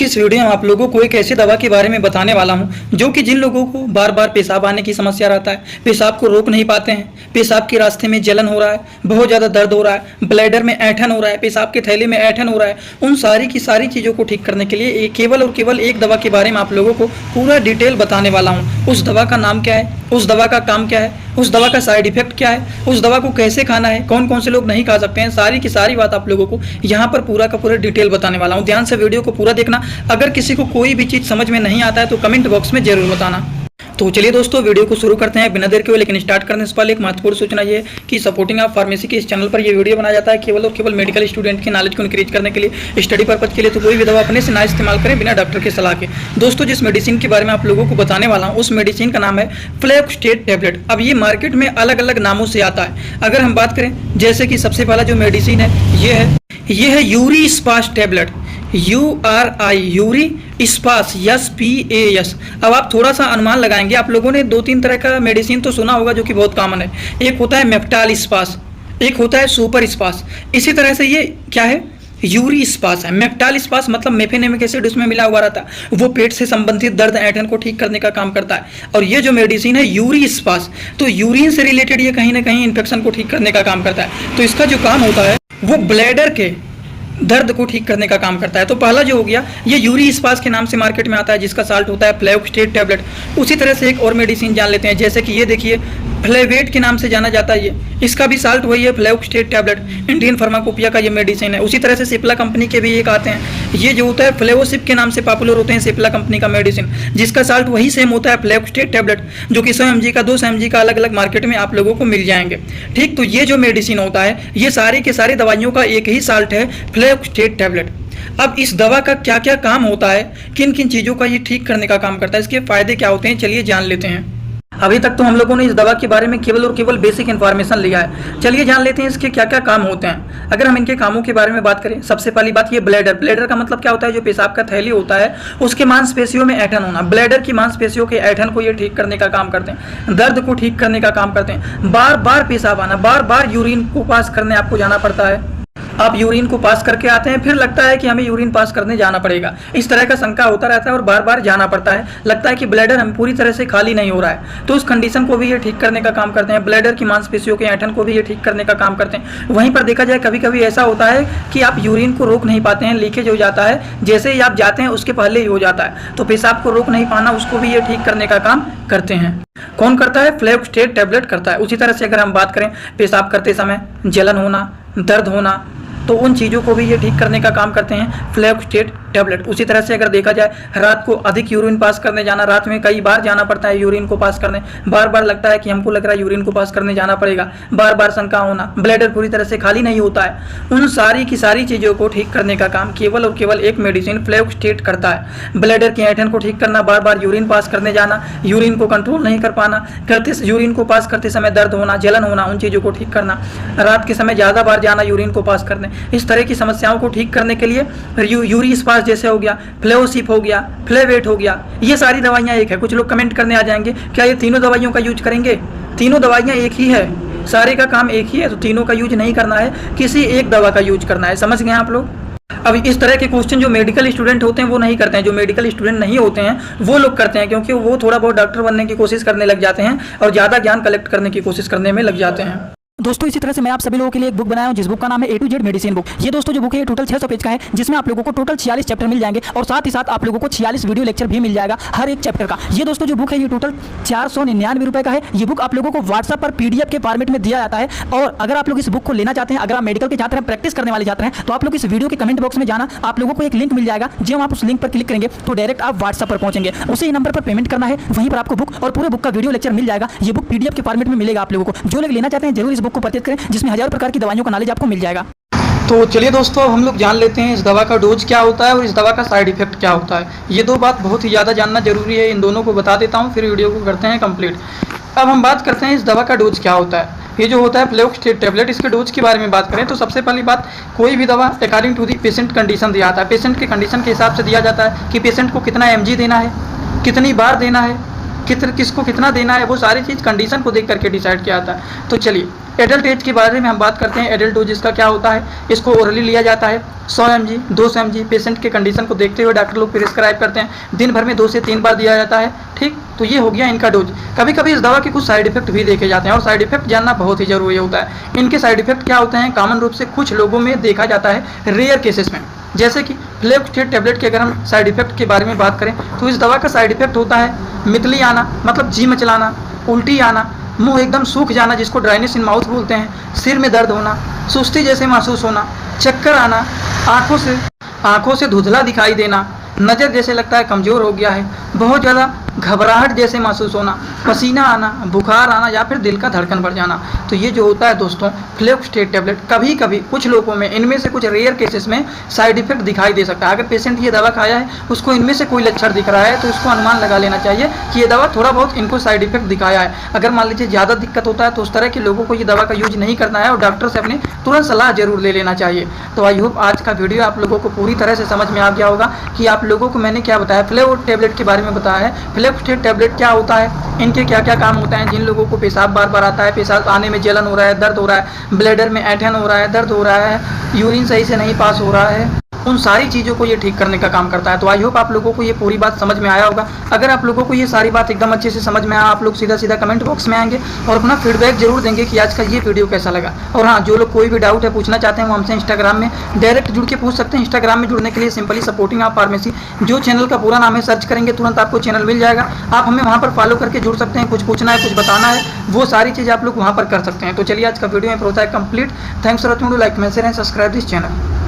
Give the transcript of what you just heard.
की इस वीडियो में आप लोगों को एक ऐसी दवा के बारे में बताने वाला हूं जो कि जिन लोगों को बार बार पेशाब आने की समस्या रहता है, पेशाब को रोक नहीं पाते हैं, पेशाब के रास्ते में जलन हो रहा है, बहुत ज़्यादा दर्द हो रहा है, ब्लैडर में ऐंठन हो रहा है, पेशाब के थैले में ऐंठन हो रहा है, उन सारी की सारी चीज़ों को ठीक करने के लिए केवल और केवल एक दवा के बारे में आप लोगों को पूरा डिटेल बताने वाला हूँ। उस दवा का नाम क्या है, उस दवा का काम क्या है, उस दवा का साइड इफेक्ट क्या है, उस दवा को कैसे खाना है, कौन कौन से लोग नहीं खा सकते हैं, सारी की सारी बात आप लोगों को यहाँ पर पूरा का पूरा डिटेल बताने वाला हूँ। ध्यान से वीडियो को पूरा देखना। अगर किसी को कोई भी चीज़ समझ में नहीं आता है तो कमेंट बॉक्स में जरूर बताना। तो चलिए दोस्तों, वीडियो को शुरू करते हैं बिना देर के हुए। लेकिन स्टार्ट करने से पहले एक महत्वपूर्ण सूचना ये है कि सपोर्टिंग ऑफ फार्मेसी के इस चैनल पर ये वीडियो बनाया जाता है केवल और केवल मेडिकल स्टूडेंट की नॉलेज को इंक्रीज करने के लिए, स्टडी पर्पज के लिए। तो कोई भी दवा अपने से ना इस्तेमाल करें बिना डॉक्टर की सलाह के। दोस्तों, जिस मेडिसिन के बारे में आप लोगों को बताने वाला हूँ उस मेडिसिन का नाम है फ्लेक्सटेट टैबलेट। अब ये मार्केट में अलग अलग नामों से आता है। अगर हम बात करें, जैसे कि सबसे पहला जो मेडिसिन है ये है Urispas tablet, URI Urispas SPAS। अब आप थोड़ा सा अनुमान लगाएंगे, आप लोगों ने 2-3 तरह का मेडिसिन तो सुना होगा जो कि बहुत कॉमन है। एक होता है मेप्टाल स्पास, एक होता है सुपर स्पास। इसी तरह से ये क्या है, यूरी स्पास है। मेप्टाल स्पास मतलब मेफेनेमिक एसिड उसमें मिला हुआ रहता है, वो पेट से संबंधित दर्द ऐंठन को ठीक करने का काम करता है। और ये जो मेडिसिन है यूरी स्पास, तो यूरिन से रिलेटेड ये कहीं ना कहीं इन्फेक्शन को ठीक करने का काम करता है। तो इसका जो काम होता है वो ब्लैडर के दर्द को ठीक करने का काम करता है। तो पहला जो हो गया ये यूरी स्पास के नाम से मार्केट में आता है, जिसका साल्ट होता है फ्लेक्सटेट टैबलेट। उसी तरह से एक और मेडिसिन जान लेते हैं, जैसे कि ये देखिए फ्लेवेट के नाम से जाना जाता है। इसका भी साल्ट वही है, फ्लेक्सटेट टैबलेट। इंडियन फार्माकोपिया का ये मेडिसिन है। उसी तरह से सिप्ला कंपनी के भी एक आते हैं, ये जो होता है फ्लेवोसिप के नाम से पॉपुलर होते हैं सिप्ला कंपनी का मेडिसिन, जिसका साल्ट वही सेम होता है फ्लेक्सटेट टैबलेट, जो कि 100 mg का 200 mg का अलग अलग मार्केट में आप लोगों को मिल जाएंगे। ठीक, तो ये जो मेडिसिन होता है ये सारे के सारे दवाइयों का एक ही साल्ट है, फ्लेक्सटेट टैबलेट। अब इस दवा का क्या क्या काम होता है, किन किन चीज़ों का ये ठीक करने का काम करता है, इसके फायदे क्या होते हैं, चलिए जान लेते हैं। अभी तक तो हम लोगों ने इस दवा के बारे में केवल और केवल बेसिक इन्फॉर्मेशन लिया है। चलिए जान लेते हैं इसके क्या क्या काम होते हैं। अगर हम इनके कामों के बारे में बात करें, सबसे पहली बात ये ब्लैडर का मतलब क्या होता है, जो पेशाब का थैली होता है उसके मांसपेशियों में ऐंठन होना। ब्लैडर की मांसपेशियों के ऐंठन को ये ठीक करने का काम करते हैं, दर्द को ठीक करने का काम करते हैं। बार बार पेशाब आना, बार बार यूरिन को पास करने आपको जाना पड़ता है, आप यूरिन को पास करके आते हैं, फिर लगता है कि हमें यूरिन पास करने जाना पड़ेगा, इस तरह का शंका होता रहता है और बार बार जाना पड़ता है, लगता है कि ब्लैडर हम पूरी तरह से खाली नहीं हो रहा है। तो उस कंडीशन को भी ये ठीक करने का काम करते हैं। ब्लैडर की मांसपेशियों के ऐंठन को भी ये ठीक करने का काम करते हैं। वहीं पर देखा जाए कभी कभी ऐसा होता है कि आप यूरिन को रोक नहीं पाते हैं, लीकेज हो जाता है, जैसे ही आप जाते हैं उसके पहले ही हो जाता है, तो पेशाब को रोक नहीं पाना, उसको भी ये ठीक करने का काम करते हैं। कौन करता है, फ्लेक्सटेट टैबलेट करता है। उसी तरह से अगर हम बात करें, पेशाब करते समय जलन होना, दर्द होना, तो उन चीज़ों को भी ये ठीक करने का काम करते हैं फ्लेक्सटेट टैबलेट। उसी तरह से अगर देखा जाए, रात को अधिक यूरिन पास करने जाना, रात में कई बार जाना पड़ता है यूरिन को पास करने, बार बार लगता है कि हमको लग रहा है यूरिन को पास करने जाना पड़ेगा, बार बार शंका होना, ब्लैडर पूरी तरह से खाली नहीं होता है, उन सारी की सारी चीज़ों को ठीक करने का काम केवल और केवल एक मेडिसिन फ्लेक्सटेट करता है। ब्लैडर के ऐंठन को ठीक करना, बार बार यूरिन पास करने जाना, यूरिन को कंट्रोल नहीं कर पाना, यूरिन को पास करते समय दर्द होना, जलन होना, उन चीज़ों को ठीक करना, रात के समय ज़्यादा बार जाना यूरिन को पास करने, इस तरह की समस्याओं को ठीक करने के लिए यूरी स्पास जैसे हो गया, फ्लेवोसिप हो गया, फ्लेवेट हो गया, ये सारी दवाइयाँ एक है। कुछ लोग कमेंट करने आ जाएंगे, क्या ये तीनों दवाइयों का यूज करेंगे? तीनों दवाइयाँ एक ही है, सारे का काम एक ही है, तो तीनों का यूज नहीं करना है, किसी एक दवा का यूज करना है। समझ गए आप लोग? अब इस तरह के क्वेश्चन जो मेडिकल स्टूडेंट होते हैं वो नहीं करते हैं, जो मेडिकल स्टूडेंट नहीं होते हैं वो लोग करते हैं, क्योंकि वो थोड़ा बहुत डॉक्टर बनने की कोशिश करने लग जाते हैं और ज़्यादा ज्ञान कलेक्ट करने की कोशिश करने में लग जाते हैं। दोस्तों, इसी तरह से मैं आप सभी लोगों के लिए एक बुक बनाया हूं, जिस बुक का नाम है A to Z medicine book. ये दोस्तों जो बुक है ये टोटल 600 पेज का है, जिसमें आप लोगों को टोटल 46 चैप्टर मिल जाएंगे और साथ ही साथ आप लोगों को 46 वीडियो लेक्चर भी मिल जाएगा हर एक चैप्टर का। ये दोस्तों जो बुक है ये टोटल 499 रुपये का है। ये बुक आप लोगों को व्हाट्सएप पर PDF के फॉर्मेट में दिया जाता है। और अगर आप लोग इस बुक को लेना चाहते हैं, अगर आप मेडिकल के छात्र हैं, प्रैक्टिस करने वाले छात्र हैं, तो आप लोग इस वीडियो के कमेंट बॉक्स में जाना, आप लोगों को एक लिंक मिल जाएगा। जब आप उस लिंक पर क्लिक करेंगे तो डायरेक्ट आप व्हाट्सएप पर पहुंचेंगे, उसी नंबर पर पेमेंट करना है, वहीं पर आपको बुक और पूरे बुक का वीडियो लेक्चर मिल जाएगा। ये बुक PDF के फॉर्मेट में मिलेगा आप लोगों को। जो लोग लेना चाहते हैं जरूर इस बुक को परचेज करें, जिसमें हजारों प्रकार की दवाइयों का नॉलेज आपको मिल जाएगा। तो चलिए दोस्तों, अब हम लोग जान लेते हैं इस दवा का डोज क्या होता है और इस दवा का साइड इफेक्ट क्या होता है। ये दो बात बहुत ही ज़्यादा जानना जरूरी है, इन दोनों को बता देता हूँ, फिर वीडियो को करते हैं कंप्लीट। अब हम बात करते हैं इस दवा का डोज क्या होता है। ये जो होता है फ्लेक्सटेट टैबलेट, इसके डोज के बारे में बात करें तो सबसे पहली बात, कोई भी दवा according to the patient condition दिया जाता है। पेशेंट के कंडीशन के हिसाब से दिया जाता है कि पेशेंट को कितना mg देना है, कितनी बार देना है, किसको कितना देना है, वो सारी चीज़ कंडीशन को देख करके डिसाइड किया जाता है। तो चलिए एडल्ट एज के बारे में हम बात करते हैं। एडल्ट डोज इसका क्या होता है, इसको ओरली लिया जाता है 100 mg 200 mg पेशेंट के कंडीशन को देखते हुए डॉक्टर लोग प्रिस्क्राइब करते हैं। दिन भर में 2 से 3 बार दिया जाता है। ठीक, तो ये हो गया इनका डोज। कभी कभी इस दवा के कुछ साइड इफेक्ट भी देखे जाते हैं और साइड इफेक्ट जानना बहुत ही जरूरी होता है। इनके साइड इफेक्ट क्या होते हैं, कॉमन रूप से कुछ लोगों में देखा जाता है, रेयर केसेस में। जैसे कि फ्लेवोस्टेट टैबलेट के अगर हम साइड इफेक्ट के बारे में बात करें तो इस दवा का साइड इफेक्ट होता है मितली आना, मतलब जी मचलाना, उल्टी आना, मुंह एकदम सूख जाना जिसको ड्राइनेस इन माउथ बोलते हैं, सिर में दर्द होना, सुस्ती जैसे महसूस होना, चक्कर आना, आंखों से धुंधला दिखाई देना, नज़र जैसे लगता है कमज़ोर हो गया है, बहुत ज़्यादा घबराहट जैसे महसूस होना, पसीना आना, बुखार आना या फिर दिल का धड़कन बढ़ जाना। तो ये जो होता है दोस्तों फ्लेवोस्टेट टैबलेट, कभी कभी कुछ लोगों में, इनमें से कुछ रेयर केसेस में साइड इफेक्ट दिखाई दे सकता है। अगर पेशेंट ये दवा खाया है उसको इनमें से कोई लक्षण दिख रहा है तो उसको अनुमान लगा लेना चाहिए कि ये दवा थोड़ा बहुत इनको साइड इफेक्ट दिखाया है। अगर मान लीजिए ज़्यादा दिक्कत होता है तो उस तरह के लोगों को ये दवा का यूज नहीं करना है और डॉक्टर से अपनी तुरंत सलाह जरूर ले लेना चाहिए। तो आई होप आज का वीडियो आप लोगों को पूरी तरह से समझ में आ गया होगा कि आप लोगों को मैंने क्या बताया, फ्लेवो टैबलेट के बारे में बताया है। फ्लेवोस्टेट टैबलेट क्या होता है, इनके क्या क्या काम होते हैं। जिन लोगों को पेशाब बार बार आता है, पेशाब आने में जलन हो रहा है, दर्द हो रहा है, ब्लैडर में ऐंठन हो रहा है, दर्द हो रहा है, यूरिन सही से नहीं पास हो रहा है, उन सारी चीज़ों को ये ठीक करने का काम करता है। तो आई होप आप लोगों को ये पूरी बात समझ में आया होगा। अगर आप लोगों को ये सारी बात एकदम अच्छे से समझ में आया, आप लोग सीधा सीधा कमेंट बॉक्स में आएंगे और अपना फीडबैक जरूर देंगे कि आज का ये वीडियो कैसा लगा। और हाँ, जो लोग कोई भी डाउट है पूछना चाहते हैं वो हमसे इंस्टाग्राम में डायरेक्ट जुड़ के पूछ सकते हैं। इंस्टाग्राम में जुड़ने के लिए सिंपली सपोर्टिंग आप फार्मेसी जो चैनल का पूरा नाम है सर्च करेंगे तुरंत आपको चैनल मिल जाएगा। आप हमें वहाँ पर फॉलो करके जुड़ सकते हैं। कुछ पूछना है, कुछ बताना है, वो सारी चीज़ आप लोग वहाँ पर कर सकते हैं। तो चलिए आज का वीडियो में होता है complete. Thanks for watching, like, comment, share and subscribe this channel.